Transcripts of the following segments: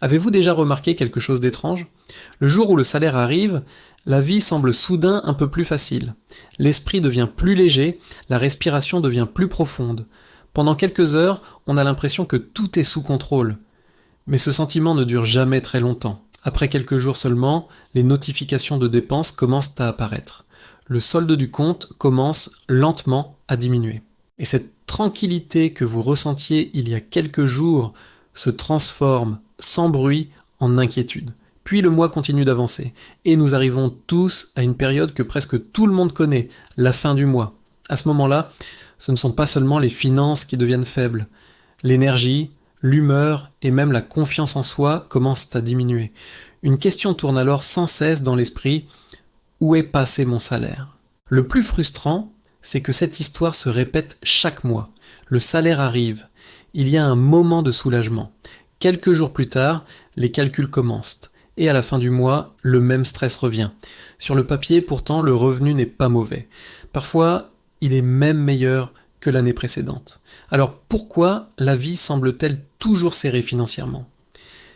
Avez-vous déjà remarqué quelque chose d'étrange? Le jour où le salaire arrive, la vie semble soudain un peu plus facile. L'esprit devient plus léger, la respiration devient plus profonde. Pendant quelques heures, on a l'impression que tout est sous contrôle. Mais ce sentiment ne dure jamais très longtemps. Après quelques jours seulement, les notifications de dépenses commencent à apparaître. Le solde du compte commence lentement à diminuer. Et cette tranquillité que vous ressentiez il y a quelques jours se transforme sans bruit en inquiétude. Puis le mois continue d'avancer, et nous arrivons tous à une période que presque tout le monde connaît, la fin du mois. À ce moment-là, ce ne sont pas seulement les finances qui deviennent faibles. L'énergie, l'humeur et même la confiance en soi commencent à diminuer. Une question tourne alors sans cesse dans l'esprit: où est passé mon salaire? Le plus frustrant, c'est que cette histoire se répète chaque mois. Le salaire arrive. Il y a un moment de soulagement. Quelques jours plus tard, les calculs commencent. Et à la fin du mois, le même stress revient. Sur le papier, pourtant, le revenu n'est pas mauvais. Parfois, il est même meilleur que l'année précédente. Alors pourquoi la vie semble-t-elle toujours serrée financièrement?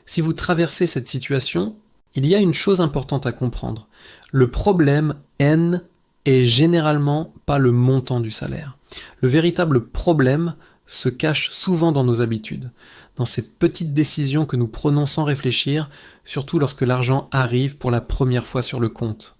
Si vous traversez cette situation, il y a une chose importante à comprendre. Le problème N est généralement pas le montant du salaire. Le véritable problème se cache souvent dans nos habitudes, dans ces petites décisions que nous prenons sans réfléchir, surtout lorsque l'argent arrive pour la première fois sur le compte.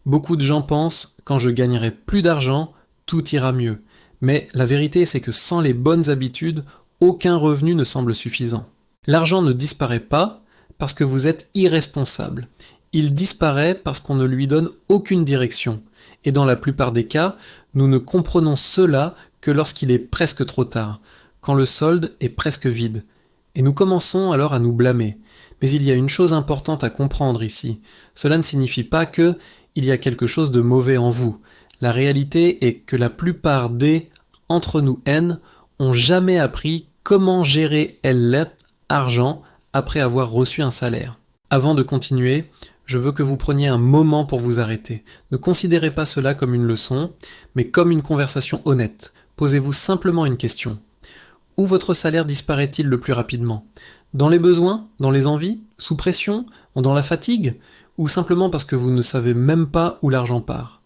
Beaucoup de gens pensent: quand je gagnerai plus d'argent, tout ira mieux. Mais la vérité, c'est que sans les bonnes habitudes, aucun revenu ne semble suffisant. L'argent ne disparaît pas parce que vous êtes irresponsable. Il disparaît parce qu'on ne lui donne aucune direction. Et dans la plupart des cas, nous ne comprenons cela que lorsqu'il est presque trop tard, quand le solde est presque vide. Et nous commençons alors à nous blâmer. Mais il y a une chose importante à comprendre ici. Cela ne signifie pas que il y a quelque chose de mauvais en vous. La réalité est que la plupart des entre nous N ont jamais appris comment gérer l'argent après avoir reçu un salaire. Avant de continuer, je veux que vous preniez un moment pour vous arrêter. Ne considérez pas cela comme une leçon, mais comme une conversation honnête. Posez-vous simplement une question. Où votre salaire disparaît-il le plus rapidement? Dans les besoins? Dans les envies? Sous pression? Dans la fatigue? Ou simplement parce que vous ne savez même pas où l'argent part?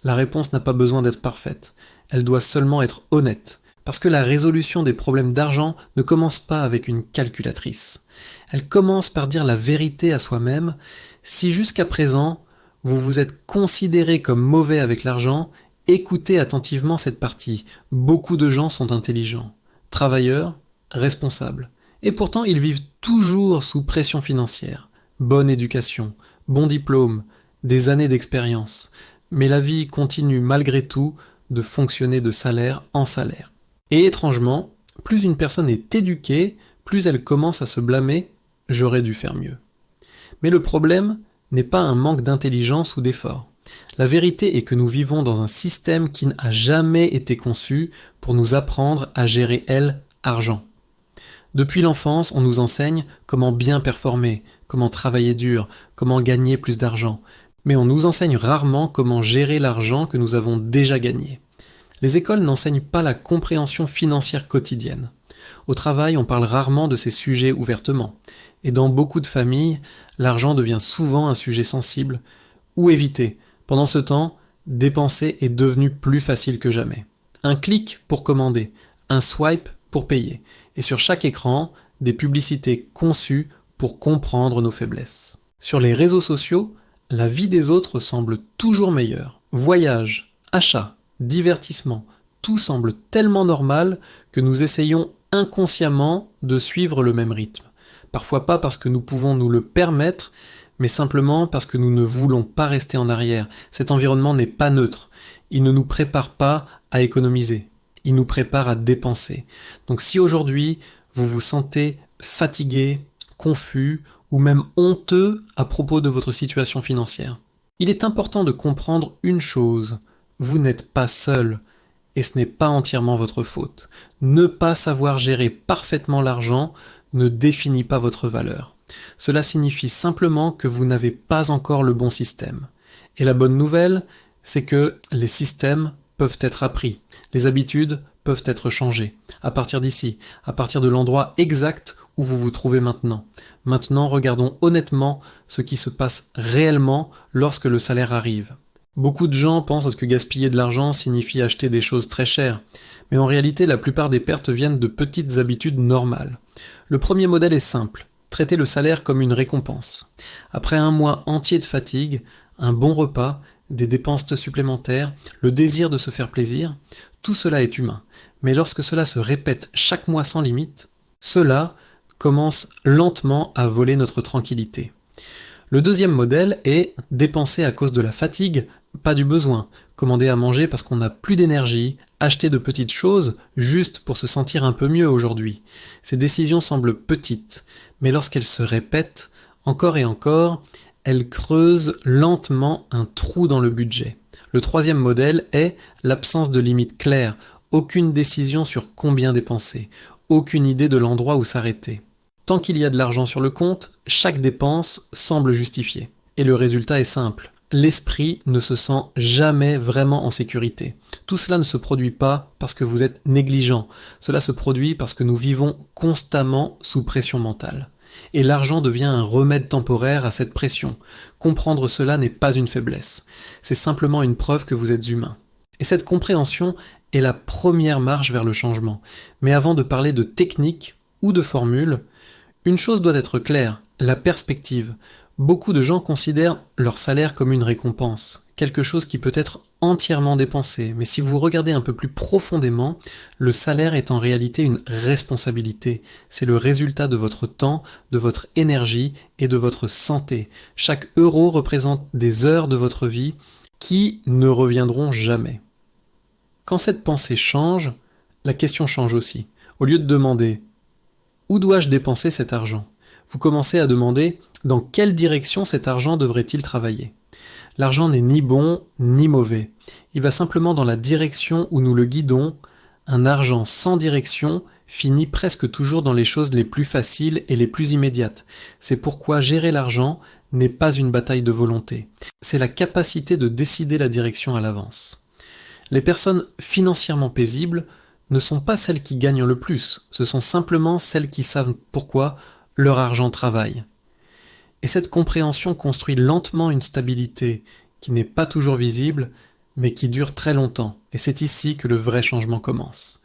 La réponse n'a pas besoin d'être parfaite. Elle doit seulement être honnête. Parce que la résolution des problèmes d'argent ne commence pas avec une calculatrice. Elle commence par dire la vérité à soi-même. Si jusqu'à présent, vous vous êtes considéré comme mauvais avec l'argent, écoutez attentivement cette partie. Beaucoup de gens sont intelligents, travailleurs, responsables. Et pourtant, ils vivent toujours sous pression financière. Bonne éducation, bon diplôme, des années d'expérience. Mais la vie continue malgré tout de fonctionner de salaire en salaire. Et étrangement, plus une personne est éduquée, plus elle commence à se blâmer « j'aurais dû faire mieux ». Mais le problème n'est pas un manque d'intelligence ou d'effort. La vérité est que nous vivons dans un système qui n'a jamais été conçu pour nous apprendre à gérer l'argent. Depuis l'enfance, on nous enseigne comment bien performer, comment travailler dur, comment gagner plus d'argent. Mais on nous enseigne rarement comment gérer l'argent que nous avons déjà gagné. Les écoles n'enseignent pas la compréhension financière quotidienne. Au travail, on parle rarement de ces sujets ouvertement. Et dans beaucoup de familles, l'argent devient souvent un sujet sensible ou évité. Pendant ce temps, dépenser est devenu plus facile que jamais. Un clic pour commander, un swipe pour payer. Et sur chaque écran, des publicités conçues pour comprendre nos faiblesses. Sur les réseaux sociaux, la vie des autres semble toujours meilleure. Voyages, achats, divertissement, tout semble tellement normal que nous essayons inconsciemment de suivre le même rythme. Parfois pas parce que nous pouvons nous le permettre, mais simplement parce que nous ne voulons pas rester en arrière. Cet environnement n'est pas neutre. Il ne nous prépare pas à économiser. Il nous prépare à dépenser. Donc si aujourd'hui vous vous sentez fatigué, confus ou même honteux à propos de votre situation financière, il est important de comprendre une chose. Vous n'êtes pas seul. Et ce n'est pas entièrement votre faute. Ne pas savoir gérer parfaitement l'argent ne définit pas votre valeur. Cela signifie simplement que vous n'avez pas encore le bon système. Et la bonne nouvelle, c'est que les systèmes peuvent être appris. Les habitudes peuvent être changées. À partir d'ici, à partir de l'endroit exact où vous vous trouvez maintenant. Maintenant, regardons honnêtement ce qui se passe réellement lorsque le salaire arrive. Beaucoup de gens pensent que gaspiller de l'argent signifie acheter des choses très chères, mais en réalité la plupart des pertes viennent de petites habitudes normales. Le premier modèle est simple, traitez le salaire comme une récompense. Après un mois entier de fatigue, un bon repas, des dépenses supplémentaires, le désir de se faire plaisir, tout cela est humain. Mais lorsque cela se répète chaque mois sans limite, cela commence lentement à voler notre tranquillité. Le deuxième modèle est dépenser à cause de la fatigue, pas du besoin. Commander à manger parce qu'on n'a plus d'énergie, acheter de petites choses juste pour se sentir un peu mieux aujourd'hui. Ces décisions semblent petites, mais lorsqu'elles se répètent encore et encore, elles creusent lentement un trou dans le budget. Le troisième modèle est l'absence de limite claire, aucune décision sur combien dépenser, aucune idée de l'endroit où s'arrêter. Tant qu'il y a de l'argent sur le compte, chaque dépense semble justifiée. Et le résultat est simple. L'esprit ne se sent jamais vraiment en sécurité. Tout cela ne se produit pas parce que vous êtes négligent. Cela se produit parce que nous vivons constamment sous pression mentale. Et l'argent devient un remède temporaire à cette pression. Comprendre cela n'est pas une faiblesse. C'est simplement une preuve que vous êtes humain. Et cette compréhension est la première marche vers le changement. Mais avant de parler de technique ou de formule, une chose doit être claire, la perspective. Beaucoup de gens considèrent leur salaire comme une récompense, quelque chose qui peut être entièrement dépensé, mais si vous regardez un peu plus profondément, le salaire est en réalité une responsabilité. C'est le résultat de votre temps, de votre énergie et de votre santé. Chaque euro représente des heures de votre vie qui ne reviendront jamais. Quand cette pensée change, la question change aussi. Au lieu de demander « Où dois-je dépenser cet argent ?», vous commencez à demander « Dans quelle direction cet argent devrait-il travailler ?» L'argent n'est ni bon ni mauvais. Il va simplement dans la direction où nous le guidons. Un argent sans direction finit presque toujours dans les choses les plus faciles et les plus immédiates. C'est pourquoi gérer l'argent n'est pas une bataille de volonté. C'est la capacité de décider la direction à l'avance. Les personnes financièrement paisibles ne sont pas celles qui gagnent le plus, ce sont simplement celles qui savent pourquoi leur argent travaille. Et cette compréhension construit lentement une stabilité qui n'est pas toujours visible, mais qui dure très longtemps. Et c'est ici que le vrai changement commence.